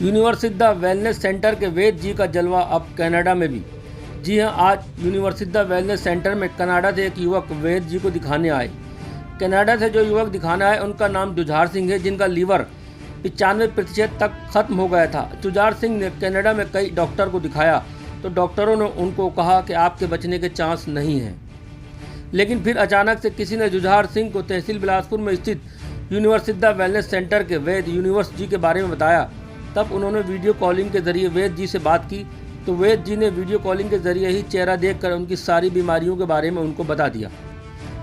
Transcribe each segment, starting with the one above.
University wellness centre के वैद जी का जलवा अब कनाडा में भी। जी हां, आज यूनिवर्सिटी वेलनेस सेंटर में कनाडा से एक युवक वैद जी को दिखाने आए। कनाडा से जो युवक दिखाने आए उनका नाम जुझार सिंह है, जिनका लीवर 95% तक खत्म हो गया था। जुझार सिंह ने कनाडा में कई डॉक्टर को दिखाया तो डॉक्टरों ने उनको कहा कि आपके बचने के चांस नहीं हैं। लेकिन फिर अचानक से किसी ने जुझार सिंह को तहसील बिलासपुर में स्थित यूनिवर्सिटी वेलनेस सेंटर के वैद यूनिवर्स जी के बारे में बताया। तब उन्होंने वीडियो कॉलिंग के जरिए वैद जी से बात की तो वैद जी ने वीडियो कॉलिंग के जरिए ही चेहरा देखकर उनकी सारी बीमारियों के बारे में उनको बता दिया।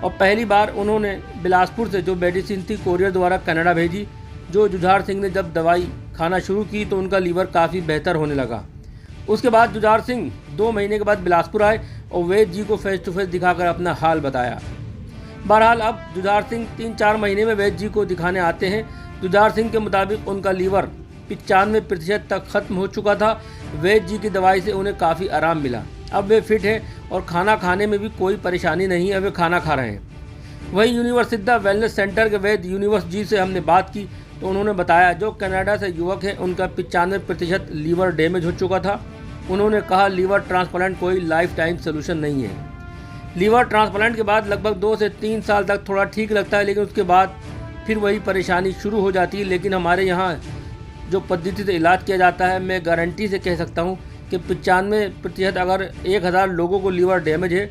और पहली बार उन्होंने बिलासपुर से जो मेडिसिन थी कोरियर द्वारा कनाडा भेजी। जो जुझार सिंह ने जब दवाई खाना शुरू की तो उनका लीवर काफ़ी बेहतर होने लगा। उसके बाद जुझार सिंह 2 महीने के बाद बिलासपुर आए और वैद जी को फेस टू फेस दिखाकर अपना हाल बताया। बहरहाल अब जुझार सिंह 3-4 महीने में वैद जी को दिखाने आते हैं। जुझार सिंह के मुताबिक उनका लीवर 95% तक खत्म हो चुका था। वैद जी की दवाई से उन्हें काफ़ी आराम मिला। अब वे फिट हैं और खाना खाने में भी कोई परेशानी नहीं है, वे खाना खा रहे हैं। वहीं यूनिवर्सिटी वेलनेस सेंटर के वैद यूनिवर्स जी से हमने बात की तो उन्होंने बताया जो कनाडा से युवक है उनका 95% लीवर डैमेज हो चुका था। उन्होंने कहा लीवर ट्रांसप्लांट कोई लाइफ टाइम सोल्यूशन नहीं है। लीवर ट्रांसप्लांट के बाद लगभग 2 से 3 साल तक थोड़ा ठीक लगता है, लेकिन उसके बाद फिर वही परेशानी शुरू हो जाती है। लेकिन हमारे यहाँ जो पद्धति से इलाज किया जाता है, मैं गारंटी से कह सकता हूँ कि 95% अगर 1000 लोगों को लीवर डैमेज है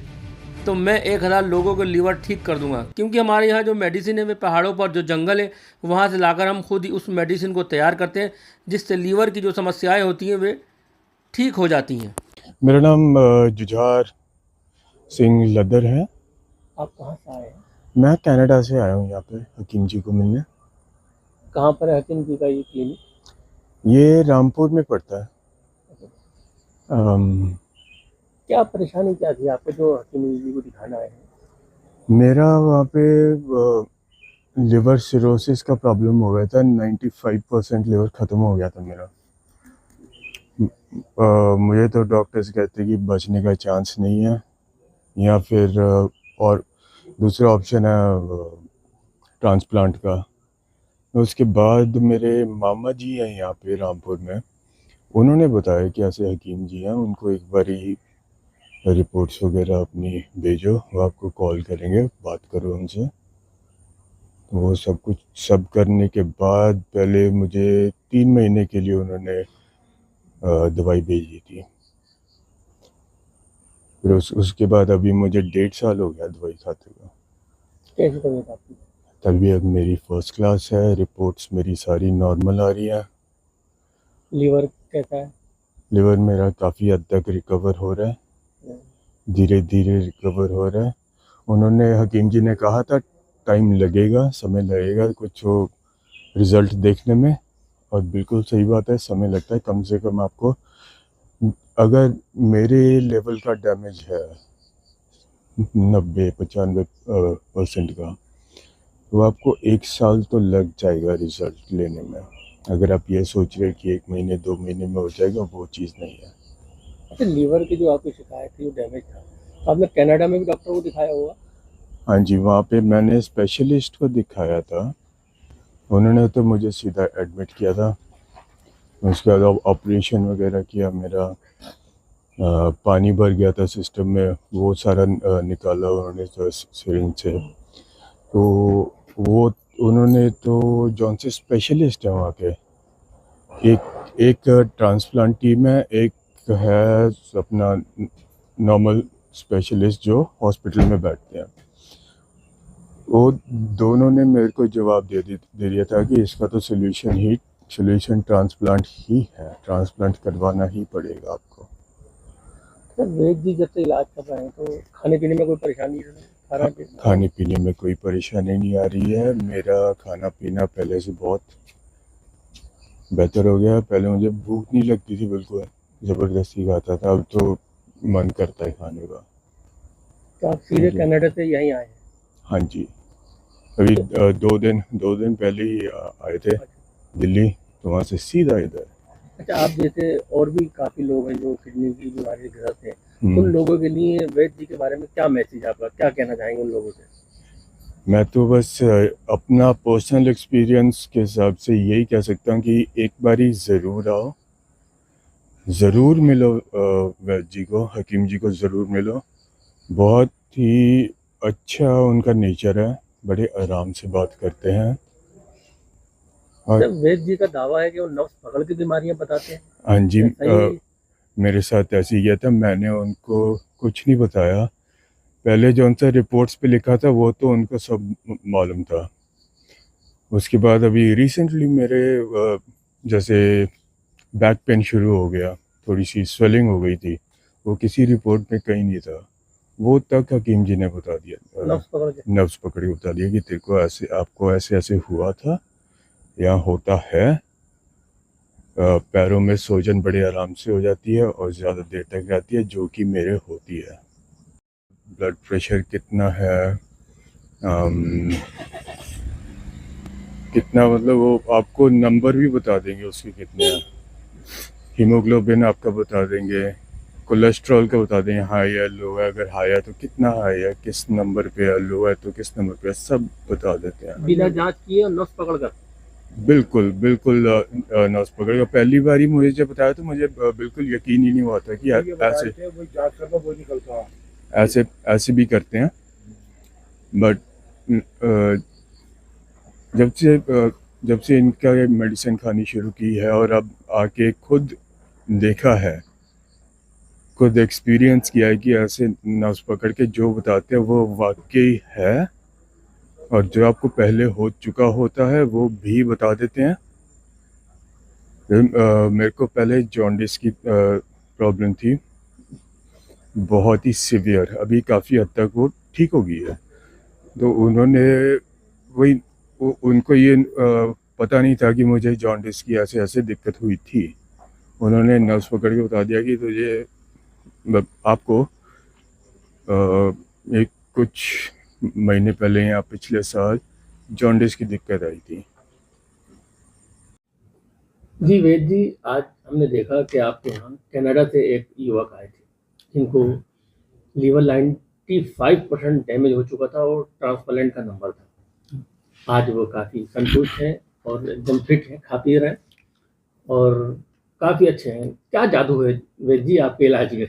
तो मैं 1000 लोगों को लीवर ठीक कर दूंगा। क्योंकि हमारे यहाँ जो मेडिसिन है वे पहाड़ों पर जो जंगल है वहाँ से लाकर हम खुद ही उस मेडिसिन को तैयार करते हैं, जिससे लीवर की जो समस्याएं होती हैं वे ठीक हो जाती हैं। मेरा नाम जुझार सिंह लदर है। आप कहाँ से आए हैं? मैं कनाडा से आया हूँ यहाँ पे हकीम जी को मिलने। कहाँ पर है हकीम जी का ये क्लिनिक? ये रामपुर में पड़ता है। क्या परेशानी क्या थी आपको जो हकीम जी को दिखाना आए हैं? मेरा वहाँ पे लिवर सिरोसिस का प्रॉब्लम हो गया था। 95% लिवर ख़त्म हो गया था मेरा। मुझे तो डॉक्टर्स कहते कि बचने का चांस नहीं है, या फिर और दूसरा ऑप्शन है ट्रांसप्लांट का। उसके बाद मेरे मामा जी हैं यहाँ पे रामपुर में, उन्होंने बताया कि ऐसे हकीम जी हैं, उनको एक बारी रिपोर्ट्स वगैरह अपनी भेजो, वो आपको कॉल करेंगे, बात करो उनसे। तो वो सब करने के बाद पहले मुझे 3 महीने के लिए उन्होंने दवाई भेजी थी। फिर उसके बाद अभी मुझे 1.5 साल हो गया दवाई खाते हुए। कैसी तबीयत आपकी? तबीयत मेरी फर्स्ट क्लास है, रिपोर्ट्स मेरी सारी नॉर्मल आ रही हैं। लीवर कैसा है? लिवर मेरा काफ़ी हद तक रिकवर हो रहा है, धीरे धीरे रिकवर हो रहा है। उन्होंने हकीम जी ने कहा था टाइम लगेगा, समय लगेगा कुछ रिज़ल्ट देखने में, और बिल्कुल सही बात है, समय लगता है। कम से कम आपको, अगर मेरे लेवल का डैमेज है 90-95% का, तो आपको 1 साल तो लग जाएगा रिज़ल्ट लेने में। अगर आप ये सोच रहे कि 1 महीने 2 महीने में हो जाएगा, वो चीज़ नहीं है। अच्छा, लीवर की जो आपकी शिकायत थी वो डैमेज था, तो आपने कनाडा में भी डॉक्टर को दिखाया होगा? हाँ जी, वहाँ पे मैंने स्पेशलिस्ट को दिखाया था। उन्होंने तो मुझे सीधा एडमिट किया था। उसके बाद ऑपरेशन वगैरह किया। मेरा पानी भर गया था सिस्टम में, वो सारा निकाला उन्होंने तो सिरिंज से। तो वो उन्होंने तो जौन से स्पेशलिस्ट हैं वहाँ के, एक ट्रांसप्लांट टीम है, एक है अपना नॉर्मल स्पेशलिस्ट जो हॉस्पिटल में बैठते हैं। वो दोनों ने मेरे को जवाब दे दिया था कि इसका तो सोल्यूशन ट्रांसप्लांट ही है, ट्रांसप्लांट करवाना ही पड़ेगा आपको। सर, वैद जी जब से इलाज कर रहे हैं तो खाने पीने में कोई परेशानी नहीं? खाने पीने में कोई परेशानी नहीं आ रही है। मेरा खाना पीना पहले से बहुत बेहतर हो गया। पहले मुझे भूख नहीं लगती थी, बिल्कुल ज़बरदस्ती खाता था, अब तो मन करता है खाने का। तो आप सीधे कनाडा से यहीं आए हैं? हाँ जी, अभी 2 दिन पहले ही आए थे दिल्ली, तो वहाँ से सीधा इधर। अच्छा, आप जैसे और भी काफ़ी लोग हैं जो किडनी की बीमारी से ग्रस्त हैं, उन लोगों के लिए वैद जी के बारे में क्या मैसेज आपका, क्या कहना चाहेंगे उन लोगों से? मैं तो बस अपना पर्सनल एक्सपीरियंस के हिसाब से यही कह सकता हूँ कि एक बारी ज़रूर आओ, ज़रूर मिलो वैद्य जी को, हकीम जी को ज़रूर मिलो। बहुत ही अच्छा उनका नेचर है, बड़े आराम से बात करते हैं। और जब वैद्य जी का दावा है कि वो नफ्स पकड़ के बीमारियां बताते हैं, हाँ जी, क्या सही है? मेरे साथ ऐसे ही किया था, मैंने उनको कुछ नहीं बताया। पहले जो उनसे रिपोर्ट्स पे लिखा था वो तो उनको सब मालूम था। उसके बाद अभी रिसेंटली मेरे जैसे बैक पेन शुरू हो गया, थोड़ी सी स्वेलिंग हो गई थी, वो किसी रिपोर्ट में कहीं नहीं था, वो तक हकीम जी ने बता दिया, नफ्स पकड़ के। नब्ज पकड़ के बता दिया कि तेरे को ऐसे, आपको ऐसे ऐसे हुआ था, यहाँ होता है। पैरों में सूजन बड़े आराम से हो जाती है और ज़्यादा देर तक रहती है, जो कि मेरे होती है। ब्लड प्रेशर कितना है, कितना मतलब वो आपको नंबर भी बता देंगे उसके कितने हैं। हीमोग्लोबिन आपका बता देंगे, कोलेस्ट्रॉल का बता देंगे, हाई है लो है, अगर हाई है तो कितना हाई है, किस नंबर पे है, लो है तो किस नंबर पे है, सब बता देते हैं। बिना जांच किए और नफ्स पकड़ कर। बिल्कुल बिल्कुल नस पकड़ के पहली बार ही मुझे जब बताया तो मुझे बिल्कुल यकीन ही नहीं हुआ था कि ऐसे ऐसे भी करते हैं। बट जब से इनका ये मेडिसिन खानी शुरू की है और अब आके खुद देखा है, खुद एक्सपीरियंस किया है कि ऐसे नस पकड़ के जो बताते हैं वो वाकई है, और जो आपको पहले हो चुका होता है वो भी बता देते हैं। मेरे को पहले जॉन्डिस की प्रॉब्लम थी, बहुत ही सिवियर, अभी काफ़ी हद तक वो ठीक हो गई है। तो उन्होंने वही उनको ये पता नहीं था कि मुझे जॉन्डिस की ऐसे ऐसे दिक्कत हुई थी। उन्होंने नर्व्स पकड़ के बता दिया कि तुझे आपको एक कुछ महीने पहले या पिछले साल जॉन्डिस की दिक्कत आई थी। जी वैद्य जी, आज हमने देखा कि आपके यहाँ कनाडा से एक युवक आए थे जिनको लीवर 95% डैमेज हो चुका था और ट्रांसप्लांट का नंबर था। आज वो काफ़ी संतुष्ट हैं और एकदम फिट हैं, खा पी रहे हैं और काफ़ी अच्छे हैं। क्या जादू है वैद्य जी आपके इलाज में?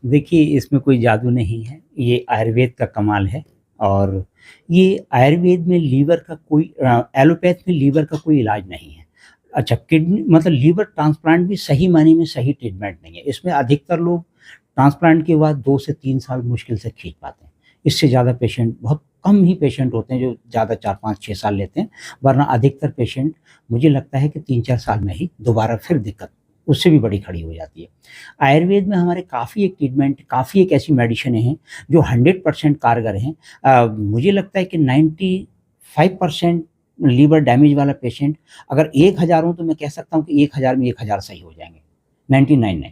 देखिए, इसमें कोई जादू नहीं है, ये आयुर्वेद का कमाल है। और ये आयुर्वेद में लीवर का कोई एलोपैथ में लीवर का कोई इलाज नहीं है। अच्छा, किडनी मतलब लीवर ट्रांसप्लांट भी सही मायने में सही ट्रीटमेंट नहीं है। इसमें अधिकतर लोग ट्रांसप्लांट के बाद 2 से 3 साल मुश्किल से खींच पाते हैं। इससे ज़्यादा पेशेंट, बहुत कम ही पेशेंट होते हैं जो ज़्यादा 4, 5, 6 साल लेते हैं, वरना अधिकतर पेशेंट मुझे लगता है कि 3-4 साल में ही दोबारा फिर दिक्कत उससे भी बड़ी खड़ी हो जाती है। आयुर्वेद में हमारे काफ़ी एक ट्रीटमेंट, काफ़ी एक ऐसी मेडिसिनें हैं जो 100% कारगर हैं। मुझे लगता है कि 95% लीवर डैमेज वाला पेशेंट अगर 1000 हो तो मैं कह सकता हूँ कि 1000 में 1000 सही हो जाएँगे, 99 नहीं।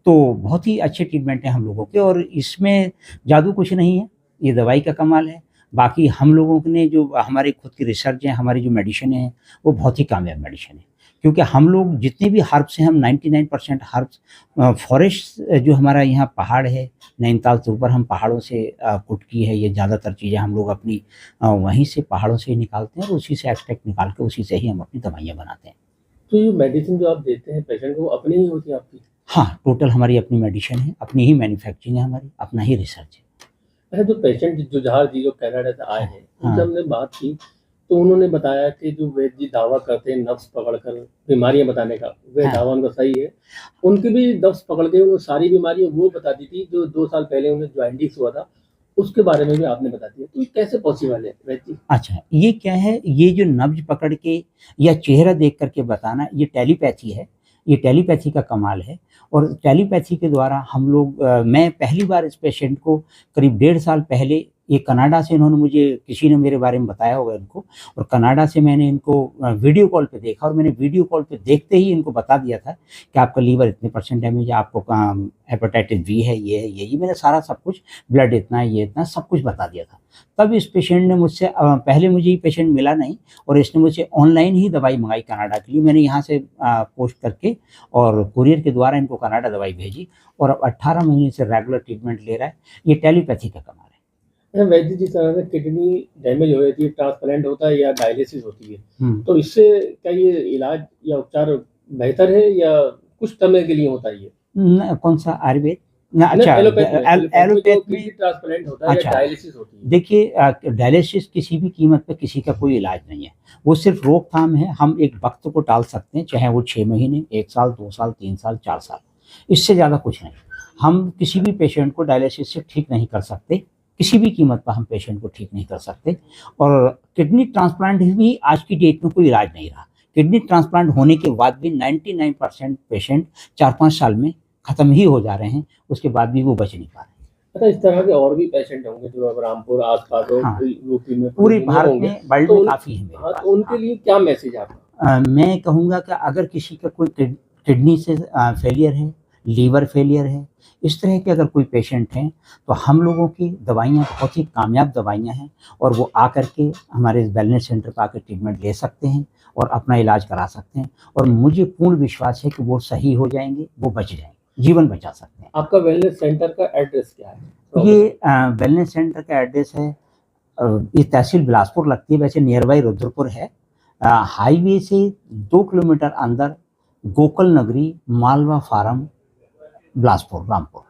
तो बहुत ही अच्छे ट्रीटमेंट हैं हम लोगों के और इसमें जादू कुछ नहीं है, ये दवाई का कमाल है। बाकी हम लोगों ने जो हमारी खुद की रिसर्च है, हमारी जो मेडिसिनें हैं, वो बहुत ही कामयाब मेडिसिन है। क्योंकि हम लोग जितने भी हर्ब्स हैं, हम 99% हर्ब्स फॉरेस्ट जो हमारा यहाँ पहाड़ है, नैनीताल से ऊपर हम पहाड़ों से कुटकी है, ये ज़्यादातर चीज़ें हम लोग अपनी वहीं से पहाड़ों से ही निकालते हैं और उसी से एक्सट्रैक्ट निकाल के उसी से ही हम अपनी दवाइयाँ बनाते हैं। तो ये मेडिसिन जो आप देते हैं पेशेंट को, वो अपनी ही होती है आपकी? हाँ, टोटल हमारी अपनी मेडिसिन है, अपनी ही मैन्युफैक्चरिंग है हमारी, अपना ही रिसर्च है। अच्छा, जो पेशेंट जुझार जी जो कनाडा से आए हैं, उनसे हाँ। हमने बात की, तो उन्होंने बताया कि जो वैद्य जी दावा करते हैं नफ्स पकड़कर बीमारियाँ बताने का, वह हाँ। दावा उनका सही है। उनकी भी नफ्स पकड़ के उन्होंने सारी बीमारियाँ वो बता दी थी, जो 2 साल पहले उन्हें जॉन्डिस हुआ था, उसके बारे में भी आपने बता दिया। तो ये कैसे पॉसिबल है वैद्य जी? अच्छा, ये क्या है, ये जो नब्ज़ पकड़ के या चेहरा देख कर के बताना, ये टेलीपैथी है, ये टेलीपैथी का कमाल है। और टेलीपैथी के द्वारा हम लोग मैं पहली बार इस पेशेंट को करीब 1.5 साल पहले, ये कनाडा से इन्होंने मुझे, किसी ने मेरे बारे में बताया होगा इनको, और कनाडा से मैंने इनको वीडियो कॉल पे देखा और मैंने वीडियो कॉल पे देखते ही इनको बता दिया था कि आपका लीवर इतने % डैमेज है, आपको हेपेटाइटिस बी है, ये है, ये मैंने सारा सब कुछ, ब्लड इतना है, ये इतना, सब कुछ बता दिया था। तब इस पेशेंट ने मुझसे पहले मुझे ये पेशेंट मिला नहीं और इसने मुझसे ऑनलाइन ही दवाई मंगाई कनाडा के लिए। मैंने यहाँ से पोस्ट करके और कुरियर के द्वारा इनको कनाडा दवाई भेजी और अब 18 महीने से रेगुलर ट्रीटमेंट ले रहा है। ये टेलीपैथी का कमाल है। वैद्य जिस तरह से किडनी डैमेज हो जाती है, ट्रांसप्लांट होता है या डायलिसिस होती है, हम्म। तो इससे क्या ये इलाज या उपचार बेहतर है या कुछ समय के लिए होता है ये? कौन सा आयुर्वेद ना? नहीं, अच्छा, एलोपैथ में एलोपैथ जो में किडनी ट्रांसप्लांट होता है या अच्छा, डायलिसिस होती है। देखिए डायलिसिस किसी भी कीमत पे किसी का कोई इलाज नहीं है, वो सिर्फ रोकथाम है। हम एक वक्त को टाल सकते हैं, चाहे वो 6 महीने, 1 साल, 2 साल, 3 साल, 4 साल, इससे ज़्यादा कुछ नहीं। हम किसी भी पेशेंट को डायलिसिस से ठीक नहीं कर सकते, किसी भी कीमत पर हम पेशेंट को ठीक नहीं कर सकते। और किडनी ट्रांसप्लांट भी आज की डेट में कोई इलाज नहीं रहा। किडनी ट्रांसप्लांट होने के बाद भी 99% पेशेंट 4-5 साल में ख़त्म ही हो जा रहे हैं, उसके बाद भी वो बच नहीं पा रहे हैं। अच्छा, इस तरह के और भी पेशेंट होंगे जो अब रामपुर आस-पास और हाँ, यूपी में पूरे में भारत होंगे, में, वर्ल्ड तो में उन काफ़ी है मेरे हाँ, पास। तो उनके हाँ। लिए क्या मैसेज आपका? मैं कहूँगा कि अगर किसी का कोई किडनी से फेलियर है, लीवर फेलियर है, इस तरह के अगर कोई पेशेंट हैं, तो हम लोगों की दवाइयाँ बहुत ही कामयाब दवाइयाँ हैं, और वो आकर के हमारे वेलनेस सेंटर पर आकर ट्रीटमेंट ले सकते हैं और अपना इलाज करा सकते हैं। और मुझे पूर्ण विश्वास है कि वो सही हो जाएंगे, वो बच जाएंगे, जीवन बचा सकते हैं। आपका वेलनेस सेंटर का एड्रेस क्या है? ये वेलनेस सेंटर का एड्रेस है, ये तहसील बिलासपुर लगती है, वैसे नियर बाई रुद्रपुर है। हाईवे से 2 किलोमीटर अंदर गोकुल नगरी, मालवा फार्म, बिलासपुर, रामपुर।